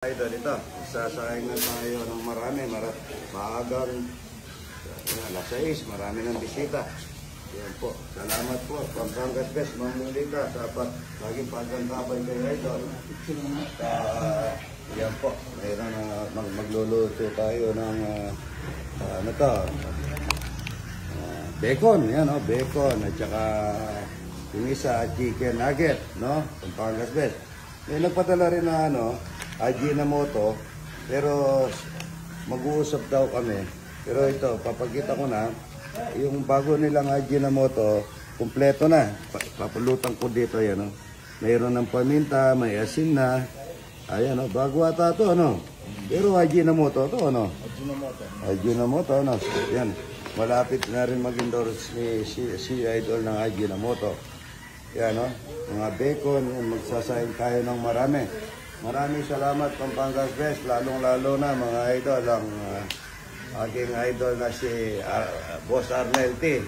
Idol, ito, sasakay na tayo ng marami, maagang alas 6, marami ng bisita. Yan po, salamat po, Pampangas Best, Mamulita, dapat laging pagkantabay kayo Idol. Yan po, mayroon na magluluto tayo ng bacon, yan o, bacon, at saka yung isa, chicken nugget, no, Pampangas Best. May nagpadala rin na Ajinomoto, pero mag-uusap daw kami. Pero ito, papakita ko na, yung bago nilang Ajinomoto, kumpleto na. Papulutan ko dito, yan, no? Mayroon ng paminta, may asin na. Ayan, no? Bago ata ito, ano? Pero Ajinomoto ito, ano? Ajinomoto, ano? Yan, malapit na rin mag-endorse si Idol ng Ajinomoto. Yan, no? Mga bacon, yan, magsasayang tayo ng marami. Maraming salamat Pampangas Best, lalong-lalo na mga idol, ang aking idol na si Boss Arnel T.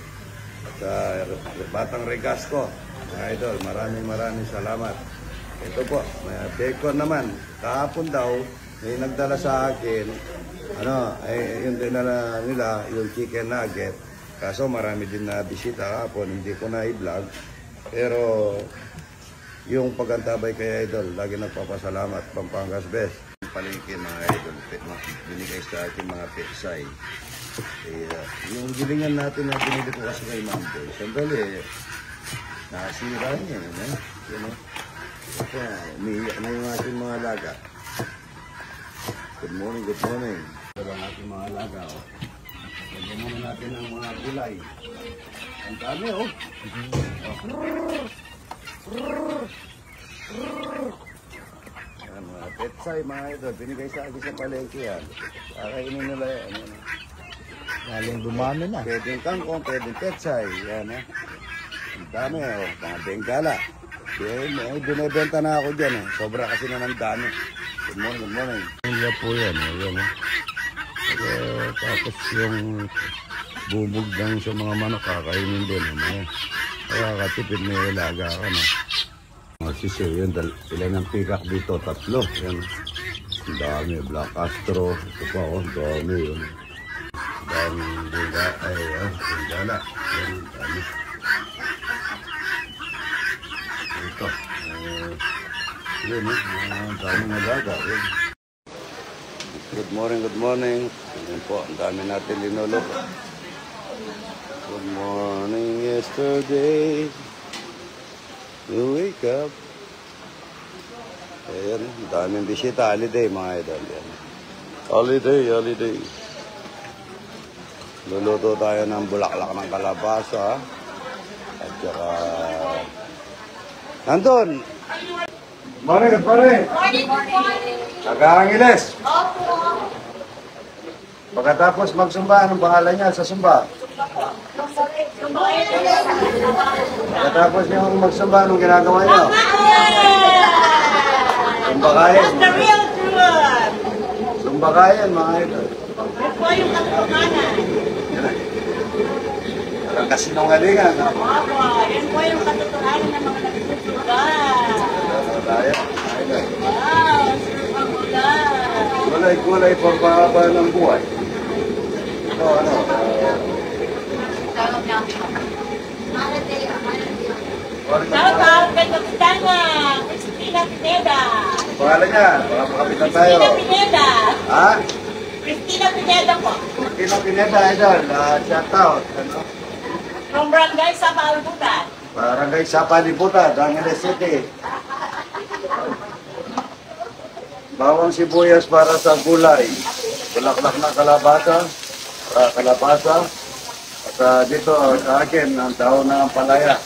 At Batang Regasco, mga idol, maraming salamat. Ito po, may bacon naman. Kahapon daw, may nagdala sa akin, yung dinala nila, yung chicken nugget. Kaso marami din na bisita kahapon, hindi ko na i-vlog. Pero yung pagantabay kay Idol, lagi nagpapasalamat, Pampangas Best. Palengke mga Idol, binigay sa akin mga petsay. Yung gilingan natin na binili ko kasi kay Ma'am Joy, sandali, nasira niya, umiiyak na yung ating mga laga. Good morning. Ito ang ating mga laga. Lagyan muna natin ang mga gulay. Ang dami, Yan, mga petsay, mga idol, binigay sa akin sa palengke yan. Kakainin nila yan. Galing dumami na. Pwedeng kangkong, pwedeng petsay. Yan, ang dami, mga bengala. May binibenta na ako dyan, sobra kasi na ng dami. Good morning. Hindi po yan, tapos yung bubog lang sa mga manok, kakainin din. Kaya katipid may ilaga ka na. Mga sisiw yun, ilan ang pikak dito, 3. Yan. Ang dami, Black Astro. Ito pa, dami yun. Daming bengala. Yan, dami. Ito. Yun, ang daming alaga. Good morning. Yan po, ang dami natin linuloko. Good morning yesterday. You wake up. Ayan, daming bisita. Holiday, mga idol. Yan. Holiday. Luluto tayo ng bulaklak ng kalabasa. At saka nandun! Morning. Morning. Nag-aangiles. Opo. Pagkatapos magsumba, anong pangalan niya sa sumba? Pagkatapos niyo magsumba, anong ginagawa niyo? Sumbakayan. That's the real truth. Sumbakayan, mga idol. Yan po yung katotohanan. Ang kasinungalingan. Opo, yan po yung katotohanan ng mga nagsusuga. Wow, sumamuga. Gulay pagpahaba ng buhay. Ito, Shout out kay Kapitana Cristina Pineda. pangalan niya, baka makapitan tayo. Cristina Pineda. Ha? Cristina Pineda po. Cristina Pineda, idol. Shout out. From Barangay Sapalibutan. Barangay Sapalibutan, Angeles City. Bawang sibuyas para sa gulay. Bulaklak ng kalabasa. At dito sa akin, ang dahon ng palaya.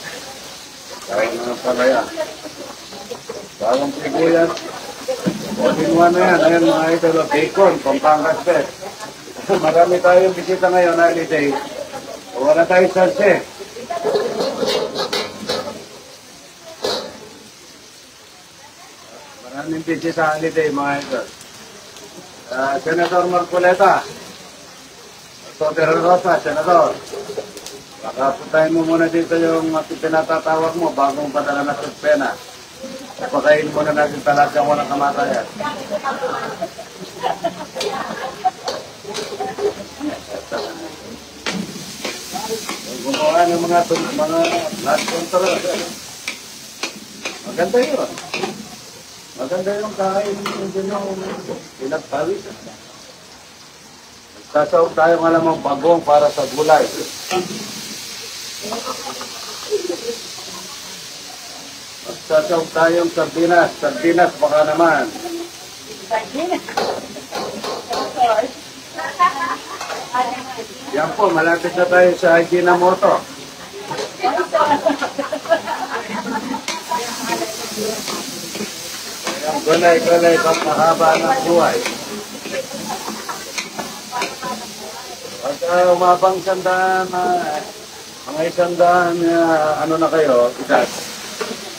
Bawang sibuyas. All-in-one na yan. Ayan mga idol, bacon, Pampangas Best. Marami tayong bisita ngayon, holiday. Wala tayo sarse. Maraming bisita sa holiday, mga idol. Senator Marcoleta. Dr. Rosa, Senador. Baka puntahin mo muna dito yung pinatatawag mo bagong padala na pena. Pakain muna natin talagang walang kamatayan. Gumawa ng mga last control. Maganda yun. Maganda yung kain yung pinagpawis. Sasawag tayo ng alamang bagong para sa gulay. Sasawag tayong sardinas. Sardinas baka naman. Yan po, malapit na tayo sa Ajinomoto. Ang gulay-gulay pang mahaba ng buhay. Pagka umabang sandaan, mga isandaan, ano na kayo, edad.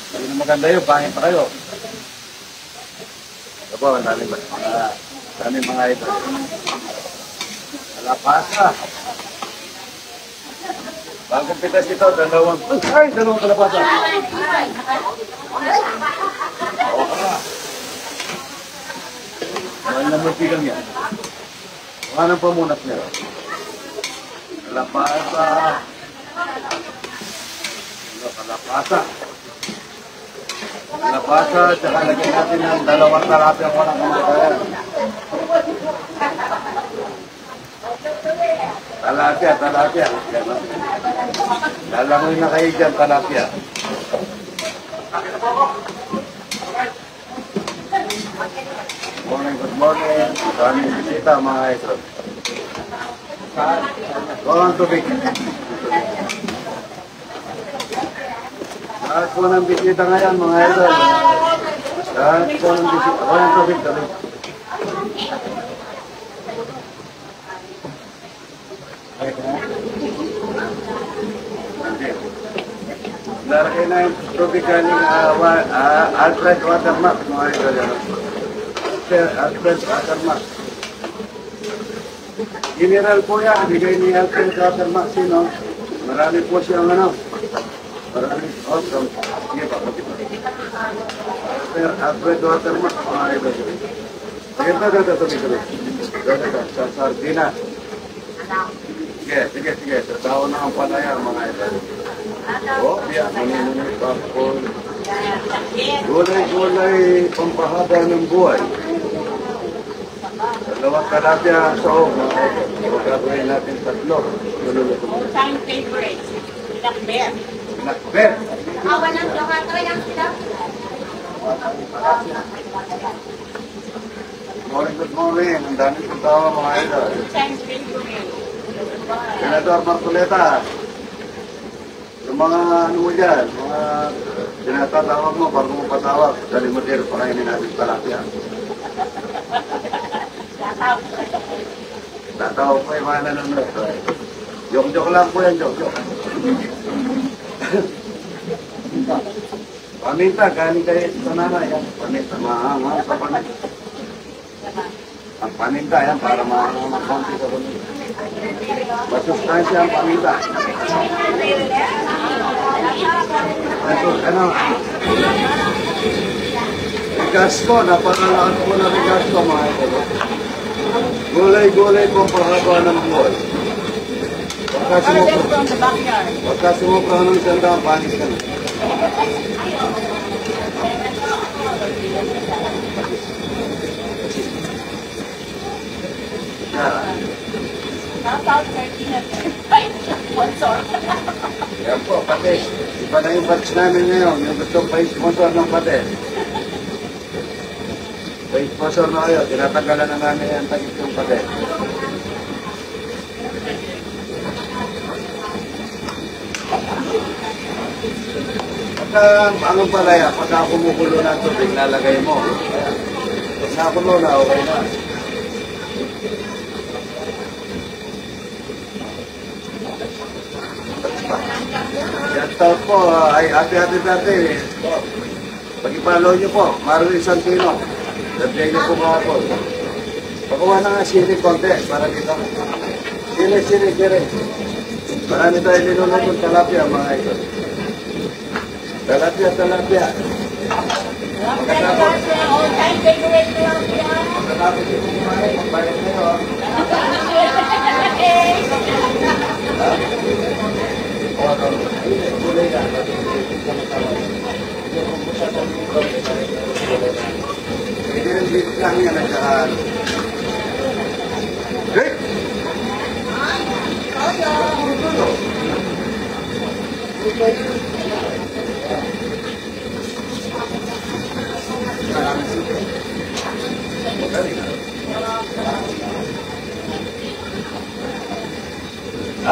Hindi na maganda yun, pangit na kayo. Ito po, ang daming mga ito. Kalapasa. Bagong pitas ito, dalawang kalapasa. Oo ka. Mahal na magpigang yan. Anong pamunat niya? Kalapasa. Kalapasa. Kalapasa, tsaka lagyan natin ng dalawang talapyang walang kamatayan. Talapya. Lalangoy na kayo dyan, talapya. Good morning. Maraming bisita, mga idol. Ang tubig. Lahat po ng bisita ngayon, mga idol. Lahat po ng bisita. Ang tubig. Laragay na yung tubig galing Alfred Watermark, mga idol. Alfred Watermark. General po yan, bigay ni Alfred Watermark sino. Marami po siyang ano. Marami po. Sige pa, Alfred Watermark, mga idol. Sige, tubig. Sa Sardina. Sige. Tatawa na ang palaya, mga idol. Yan. Popcorn. Gulay, pampahaba ng buhay. Dalawang kalapya sa hog. Magkagawin natin tatlo. All-time favorite. Pinakbet. Pinakbet. Awan ng tomato yan sila. Good morning. Ang daming puntawa, mga idol. All-time favorite. Senador Marcoleta. Yung mga ano mo dyan, mga tinatatawag mo, bago mo patawag, kalimutero, pakainin natin talapya. Tatawag po yung mga nanonood. Joke lang po yan, joke. Paminta, galing kayo sa nanay. Paminta, mahanghang sa paminta. Ang paminta yan, para makonti sa paminta. Masustansya ang paminta. Rigas ko, napakalakas po na rigas ko, mga ito. Gulay po pahaba ng buhay. Pagka sumupra ng sandang, panis ka na. Yan po, pati. Iba na yung batch namin ngayon. Yung gusto pa-sponsor ng pati. Pa-sponsor na kayo. Tinatanggalan na namin yung tagit yung pati. Pagka, anong palaya? Pagka kumukulo na tubig, lalagay mo. Pag nakulo na, okay na. Yan taon po, ay ate-ate dati. Pag-ipalaw nyo po, Marlon Santino. Nabigay niyo po mga po. Pagawa na nga sili konti, para dito. Sili. Marami tayo linunod ng talapia, mga ito. Talapia. Long time customer, all time favorite ko lang siya. Pagkatapos yung kumain, magbayad kayo. Gulay na. Hindi rin dito lang yan at saka... Great!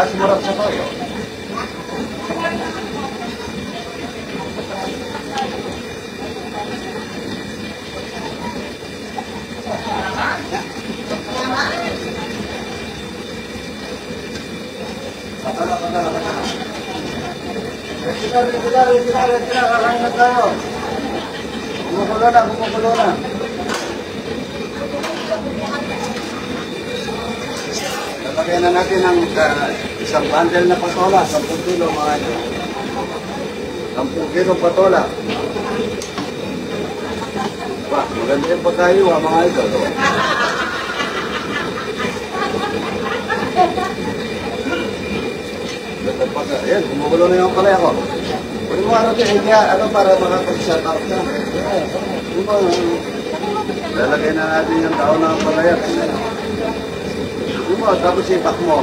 Sumarap sa toyo. Kakain na tayo. Kumukulo na, kumukulo na. Lagyan na natin ng isang bundle na patola, 10 kilo mga ito. 10 kilo patola. Maganda yung pagkayo mga ito. Ayan, kumukulo na yung palaya ko. Pwede mo ano din, ano para makapag-shut out na. Lalagay na natin yung taon ng palaya. Tapos ipak mo.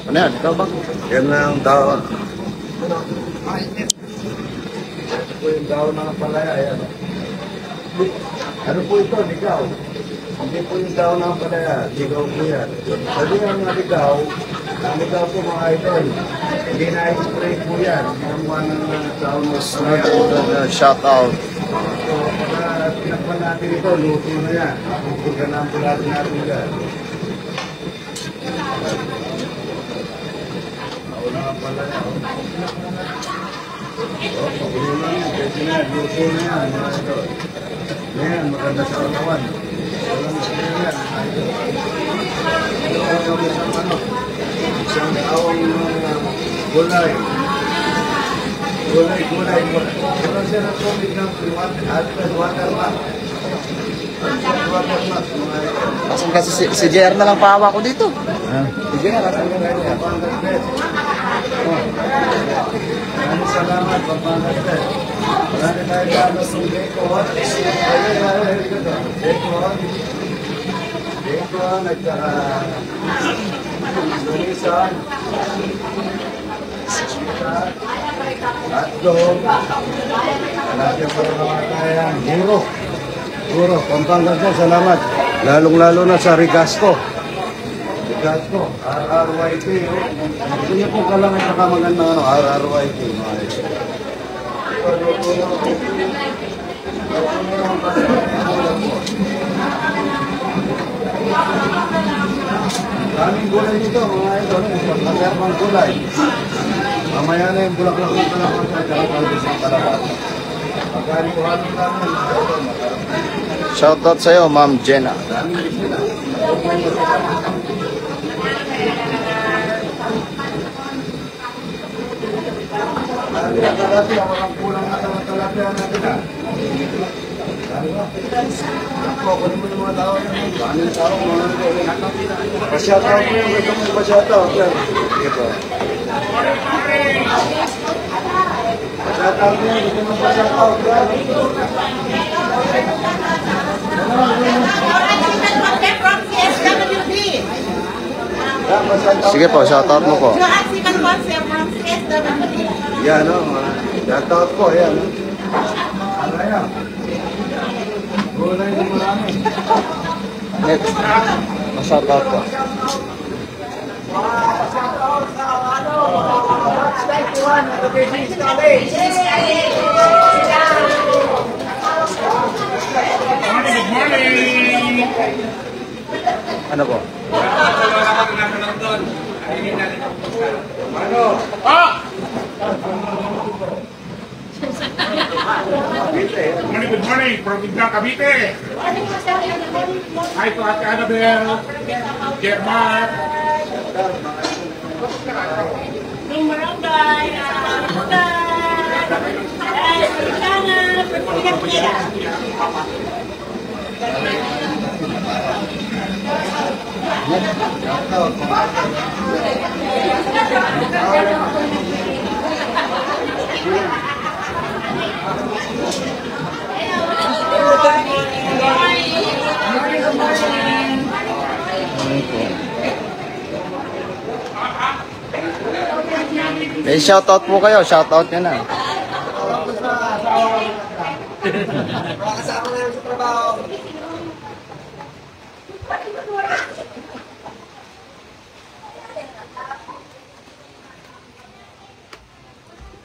Ano yan? Ikaw ba? Yan na ang daon. Ito po yung daon ng palaya. Ayan. Ano po ito? Ligaw. Hindi po yung daon ng palaya. Ligaw po yan. Sabi nga mga ligaw, ang ligaw po mga idol. Hindi na-spray po yan. Ginawa ng daon ng palaya. Shout out. So, pagka pinakpan natin ito, luto na yan. Pagka nampulado natin yan. Nauna ka pala yan. Pagulo na yan. Pwede na yan. Luto na yan. Mga ito. Yan, maganda sa katawan. Walang sila yan. Ito ang isang ano. Isang awang gulay. Gulay. Pero siya na tubig ng water mat. Asan kasi si JR na lang pahawa ko dito. Si JR, asan ka na niya? Pampangas Bet. Maraming salamat, Pampangas Bet. Marami tayo gano'n sa Dekon. Dekon, nagkaka... Lumisan. Hotdog. Malapit pa rin mga kaya. Guro, Pampangas mo, salamat. Lalong-lalo na sa Rigasco. RRYT. Ito niyo po kalang at nakamaganda RRYT. Daming gulay dito, mga ito. Pagkakarbang gulay. Mamaya na yung bulaklak ng kalapang sa kalapang sa kalapang. Pagkalipuhan namin. Shout out sa'yo, Ma'am Jenna. Daming bisita. Talapia, walang kulang na talapia natin ha. Ako, kunin mo yung mga tao na yun. Daming tao, mga ito. Pasyataw ko yung ito mong pasyataw. Sige po. Pasyataw ko yung ito mong pasyataw. Sige po, shout out mo po. Yan o, shout out po, yan. Ano yan? Gulay na marami. Next. Shout out po. Ano po? Good morning from Biglang Cavite. Hi to Ate Annabelle, Germar. Yung barangay, barangay. Sana, perfect siya. May shoutout po kayo, shoutout nyo na.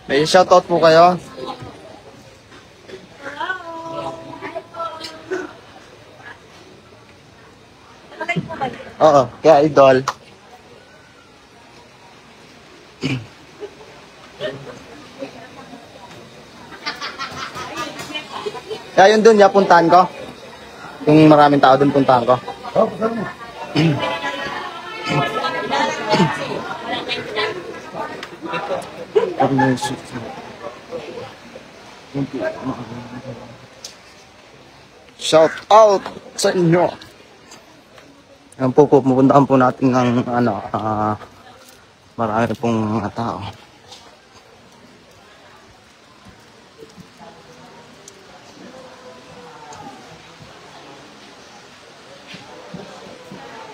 May shoutout po kayo. Oo, kaya idol. Kaya yun dun, puntahan ko. Kung maraming tao dun, puntahan ko. Shout out sa inyo. Yan po, pupuntahan po natin ng marami pong mga tao.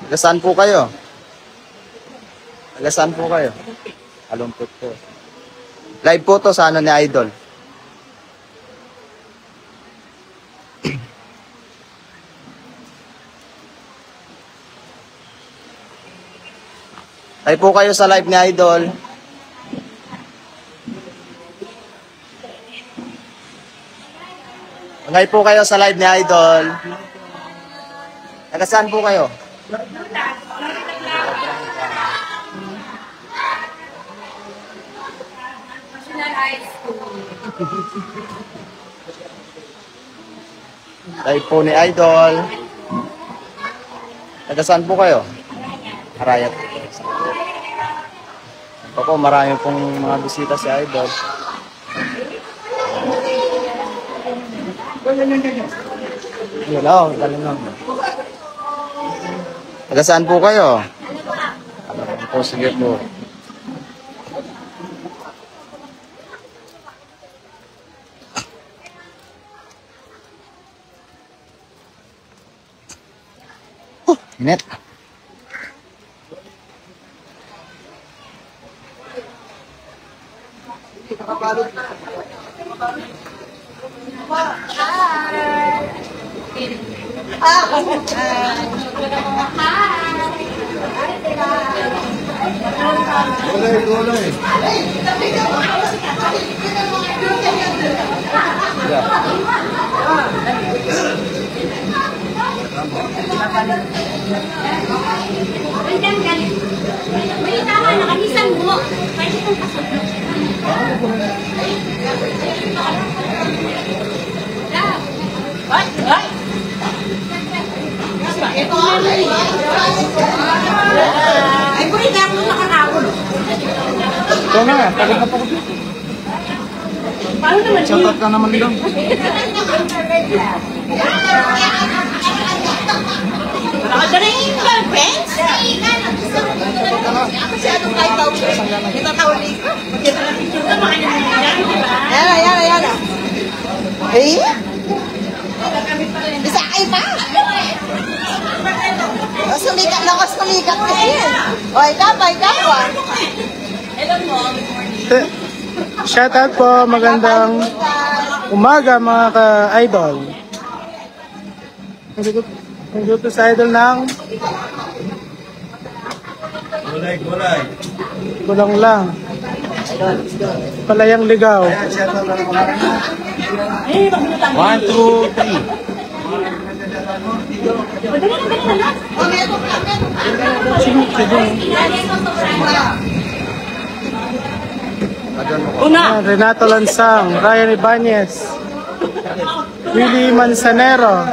Tagasaan po kayo? Tagasaan po kayo? Alumpot po. Live po to sa ni Idol. Live po kayo sa live ni Idol. Live po kayo sa live ni Idol. Tagasaan po kayo? Live po ni Idol. Tagasaan po kayo? Arayat. Opo, marami pong mga bisita si Idol. Yun o, galing lang. Tagasaan po kayo? Po, sige po. Init. May tama, nakalisan mo. Pwede kong kasunod. What? Ito nga ay, pwede na ako nakakawin. Ito na, pagod na pagod. Paano naman? Shoutout ka naman doon. Nakadala yung girlfriends? Masyadong kahit tao siya. Itatawali ko. Yan. Eh? Bisa kayo pa? Sumikat lang ako, sumikat kasi yan. O, ikaw pa. Shout out po, magandang umaga mga ka-idol. Nandito sa idol ng Gulay. Kulang lang. Palayang ligaw. 1, 2, 3. Ayan, Renato Lansang, Ryan Ibanez, Willie Manzanero.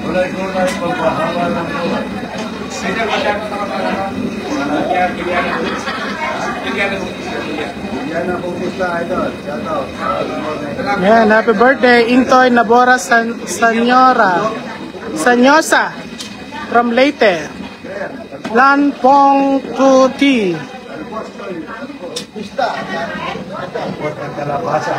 Gulay-gulay, pagpahawa ng gulay. Yan ang kumusta, idol. Shout out. Yan, happy birthday, Intoy Nabora Sanyosa from Leyte. Lanpong Tuti. Pista. Buat ng kalabasa.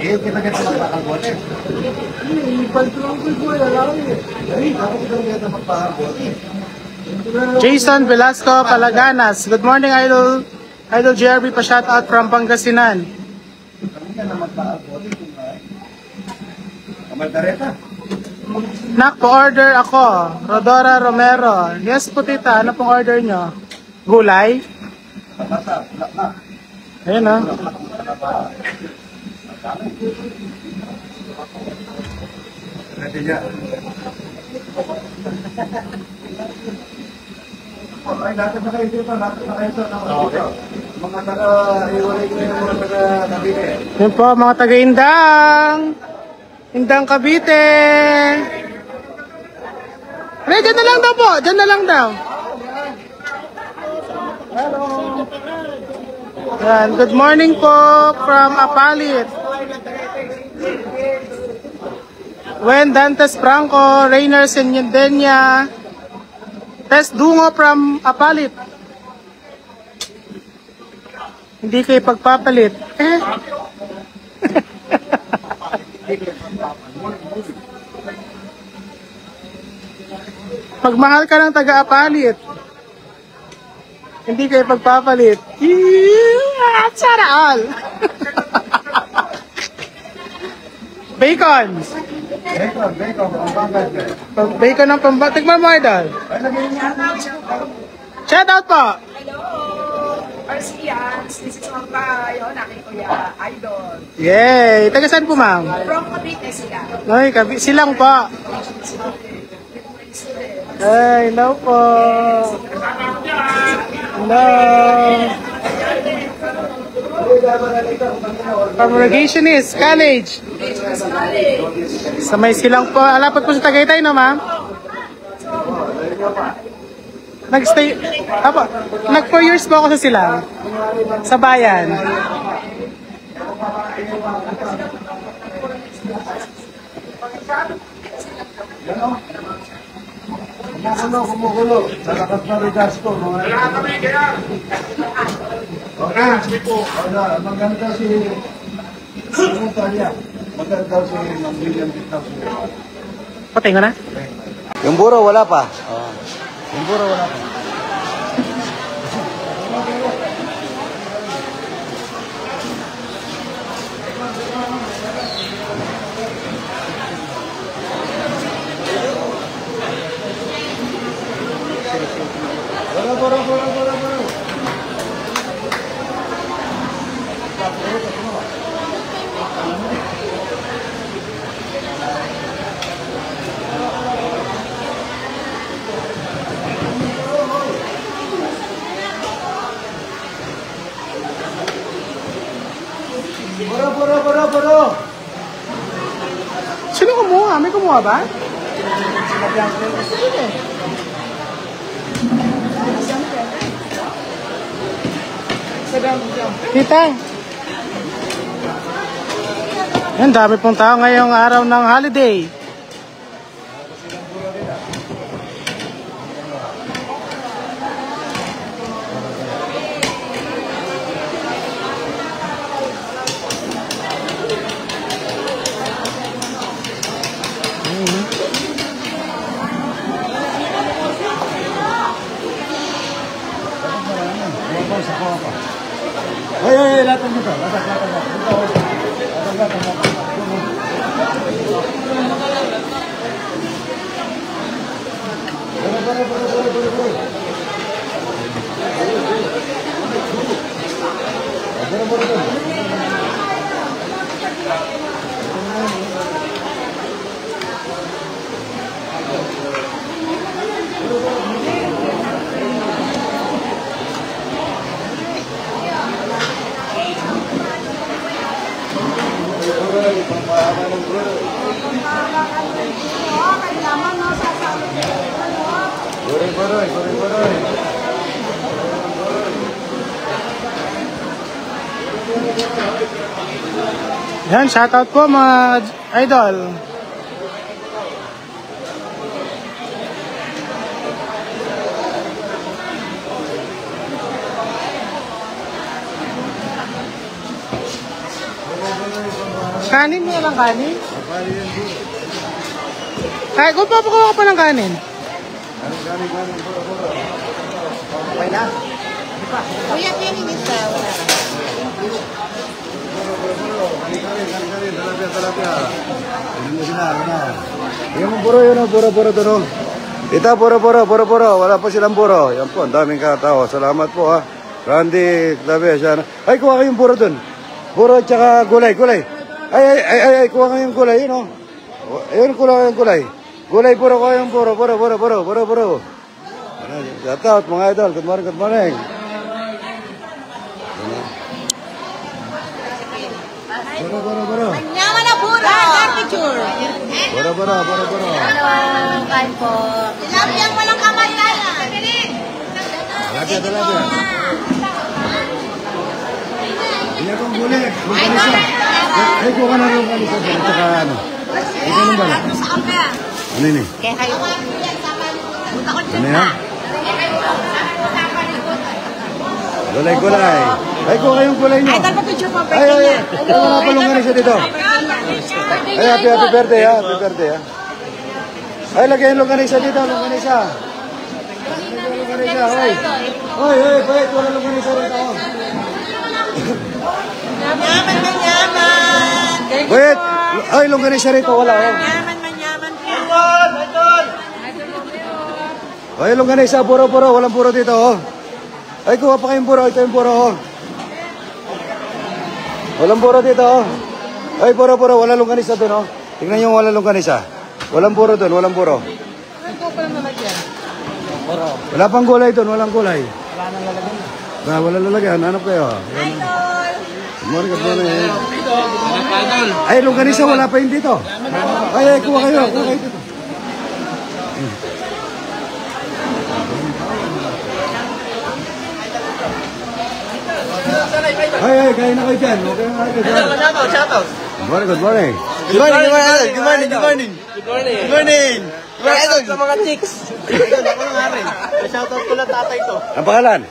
Kita magpapakabote. Jason Velasco Palaganas. Good morning, Idol. Idol JRB pa shout out from Pangasinan. Kamaldareta. Nak, pa-order ako. Rodora Romero. Yes po tita, ano pong order nyo? Gulay? Ayun o. Ready niya. Ay, natin na kayo dito. Natin na kayo dito. Mga taga-iwalay ko yung mga taga-Cavite. Yun po, mga taga-Indang. Indang Cavite. Pre, dyan na lang daw po. Dyan na lang daw. Hello. Yan, good morning po from Apalit. Wen Dantes Franco, Rainer Senyendenya. Tess Dungo from Apalit. Hindi kayo pagpapalit. Pagmahal ka ng taga-apalit. Hindi kayo pagpapalit. Sana all. Bacon. Bacon, Pampangas. Bacon ng pambangas. Tignan mo, Idol. Shout out po. Arsians, this is Mampayo, nakin Kuya Idol. Yay! Taga saan po, ma'am? From Cavite sila. Ay, silang po. Ay, hello po. Hello. Congregationist College. Sa may silang po. Alapat po sa Tagaytay, no, ma'am? Nag-stay, nag 4 years po ako sa silang. Sa bayan. Kumukulo. Sa lakas na regas ko. Wala kami kaya. Maganda si Montalia. Maganda si William Vitas. Patay ko na? Yung buro, wala pa. Yung buro, wala pa. Buro. Sino kumuha? May kumuha ba? Tita. Yan, dami pong tao ngayong araw ng holiday. Ay, latag mo to. Latag. pampahaba ng buhay. Boroy. Yan, shoutout po mga idol. Kanin mo lang kanin? Kaya kung papakuha ko pa ng kanin. Kuya, kanin isa. Talapia. Tignan mo sila, ano. Tignan mo, puro yun, puro to, no. Tita, puro. Wala pa silang puro. Yan po, ang daming katao. Salamat po, ha. Randy, Clave, siya. Ay, kuha kayong puro dun. Puro, tsaka gulay. Ay, kuha kayong gulay, yun, oh. Ayun, kuha kayong gulay. Gulay, puro kayong puro. Shout out, mga idol. Good morning. Boro. Manyaman na puro. Picture. Boro. Hello, kain po. Tilapiyang walang kamatayan. Talapia. Hindi akong gulay. Ay, kuha ka na rin kanisa. Tsaka ano. Ikaw nung bala. Ano yun eh? Kaya kayo. Ano yan? Gulay. Ay, kuha kayong gulay nyo. Ay, dapat picture po. Ay, wala pa longganisa dito. Ay, happy birthday, ha. Ay, lagay yung longganisa dito, longganisa. Oy, bait, wala longganisa rito. Manyaman. Bait, ay, longganisa rito, wala. Manyaman. Ay, longganisa, puro, walang puro dito, oh. Ay, kuha pa kayong puro, ito yung puro, oh. Walang puro dito, oh. Ay, puro, wala longganisa doon, oh. Tingnan nyo wala longganisa. Walang puro doon, walang puro. Wala pang gulay doon, walang gulay. Wala lalagyan, hanap kayo. Good morning. Ay, longganisa, wala pa yun dito. Ay, kuha kayo dito. Ay, kain na kayo dyan. Okay na kayo dyan. Shoutout. Good morning. Good morning. Idol, sa mga chicks. Idol, ako nang harin. Shoutout ko lang tatay ko. Ang pangalan?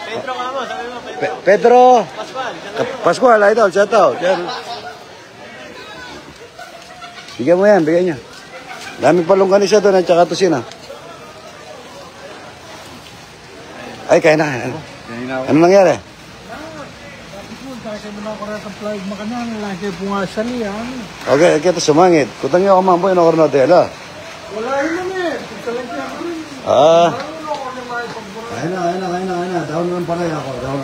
Pedro ka mo, sabi mo, Pedro. Pedro. Pascual. Pascual, idol. Shout out. Yan. Bigyan mo yan, bigyan niya. Daming palongganisa doon at saka tusina. Ay, kain na. Ano nangyari? Okay, kita sumangit. Kutang niyo ako mamboy na kornote, ala. Wala yun eh. Kain na. Daon ng palaya ako. Daon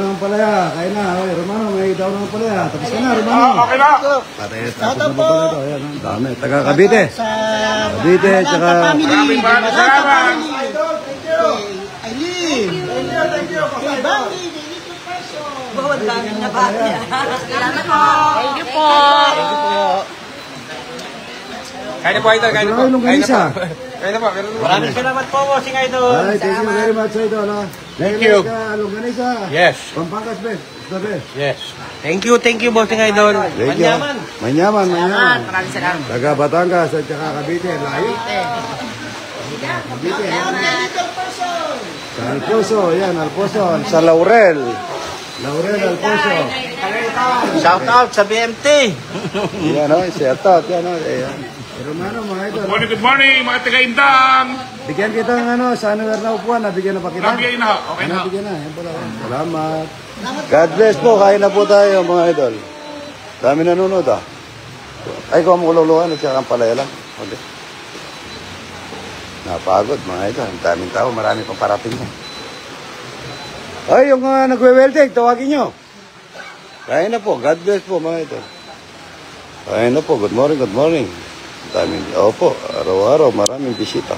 ng palaya. Kain na. Oy, Romano, may daon ng palaya. Tapos ka na, Romano. Okay na. Patay, tapos na pala ito. Ayan, ang dami. Taga Cavite. Cavite, tsaka... Maraming salamat. Thank you po. Kain na po, Idol. Kain na longganisa. Maraming salamat po, Bossing Idol. Ay, thank you very much, idol. Thank you. Longganisa. Yes. Pampangas, best. The best. Yes. Thank you, Bossing Idol. Thank you. Manyaman. Maraming salamat. Taga Batangas at saka Cavite. Layo. Cavite. Sa Alposo. Yan, Alposo. Sa Laurel, Alposo. Shoutout sa BMT. Yan, o. Shout out. Yan, o. Ayan. Romano, mga idol. Good morning, mga taga-Indang. Bigyan kita ng sa anywhere na upuan. Nabigyan na pa kita. Lagay na. Okay na. Nabigyan na. Yan pala. Salamat. God bless po. Kain na po tayo, mga idol. Dami nanonood, ah. Ay, kuha mo kululuhan at saka ang palaya lang. Okay. Napagod, mga idol. Ang daming tao. Marami pang parating na. Ay, yung nagwe-welding, tawagin nyo. Kain na po. God bless po, mga idol. Kain na po. Good morning. Daming, opo, araw-araw, maraming bisita.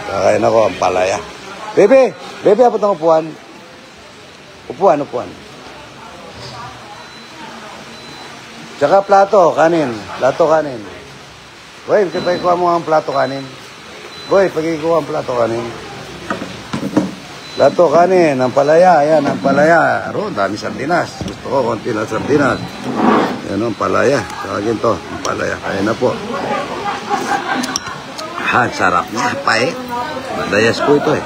Kakain ako ang palaya. Bebe, abot ng upuan. Upuan. Tsaka plato, kanin. Plato, kanin. Boy, pagkikuha mo ang plato, kanin. Boy, pagkikuha ang plato, kanin. Plato, kanin. Ang palaya, ayan, ang palaya. Aro, dami sardinas. Gusto ko, konti lang sardinas. Yan ang palaya. Tsaka ginto, ang palaya. Kaya na po. Ha, sarap na. Pae. Madayas po ito eh.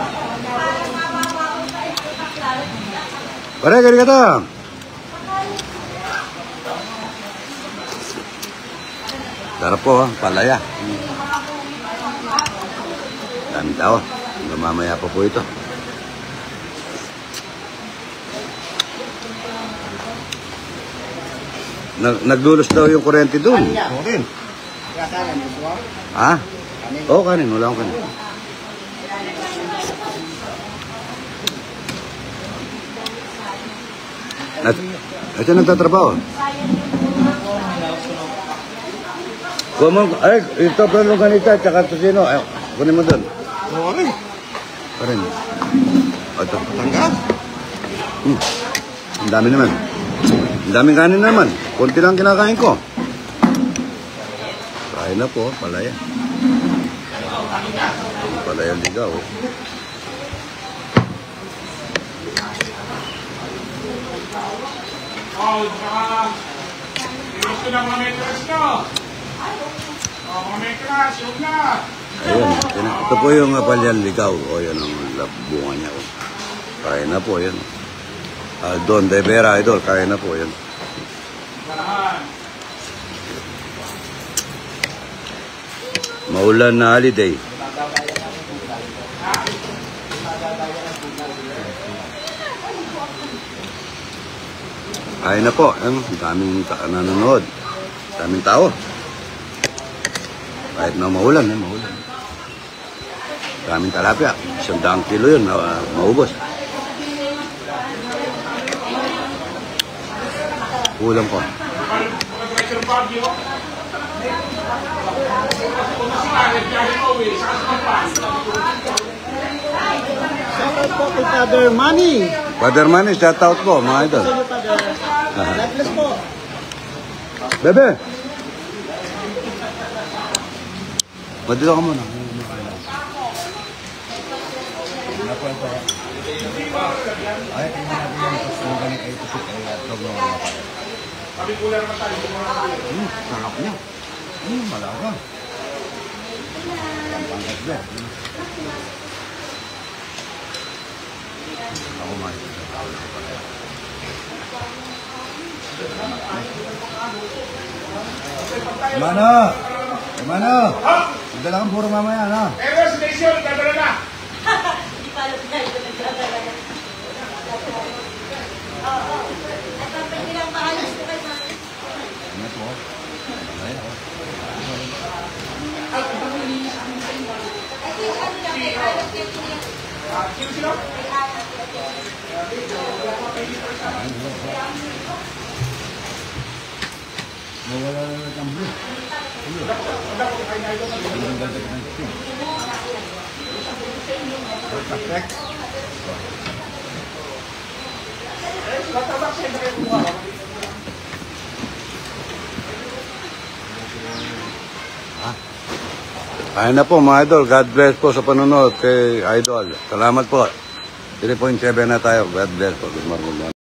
Pare, kaya ka. Sarap po, palaya. Dami tao. Hanggang mamaya pa po ito. Nagdulos daw yung kuryente dun. Okay. Ha? Oo, kanin. Wala akong kanin. Ito nagtatrabaho. Ay, ito pa nung ganito, tsaka ito sino. Ay, kunin mo doon. Okay. Karin. Ito. Tanggas. Ang dami naman. Ang daming kanin naman. Kunti lang kinakain ko. Kain na po, palaya. Palaya ligaw. Oh, saka, gusto na mga metros nyo. Oh, mga metros, yung na. Ayun. Ito po yung palyan ligaw. O, yan ang bunga niya. Kain na po, yan. Don de Vera, idol. Kain na po, yan. Maulan na holiday. Kain na po. Daming nanonood. Daming tao. Kahit na maulan, maulan. Daming talapia. 100 kilo yun, maubos. Kulang ko. Shoutout po kay Father Manny. Father Manny, shout out po, mga idol. God bless po. Bebe! Madila ka muna. Sarap niya. Malaga. Pangkas ba? Ako makikita sa tao na ko pala. Mano! Mano! Magdala kang puro mamaya, no? Pero station, dadala na. Hindi pa alam na ito nagdadala na. Oo. At ang pagbilang maayos ko kay Mami. Ano po? Ay, ako. Nawala na ng blue. Perfect. Kain na po mga idol. God bless po sa panonood kay Idol. Salamat po. 3.7 na tayo. God bless po. Good morning.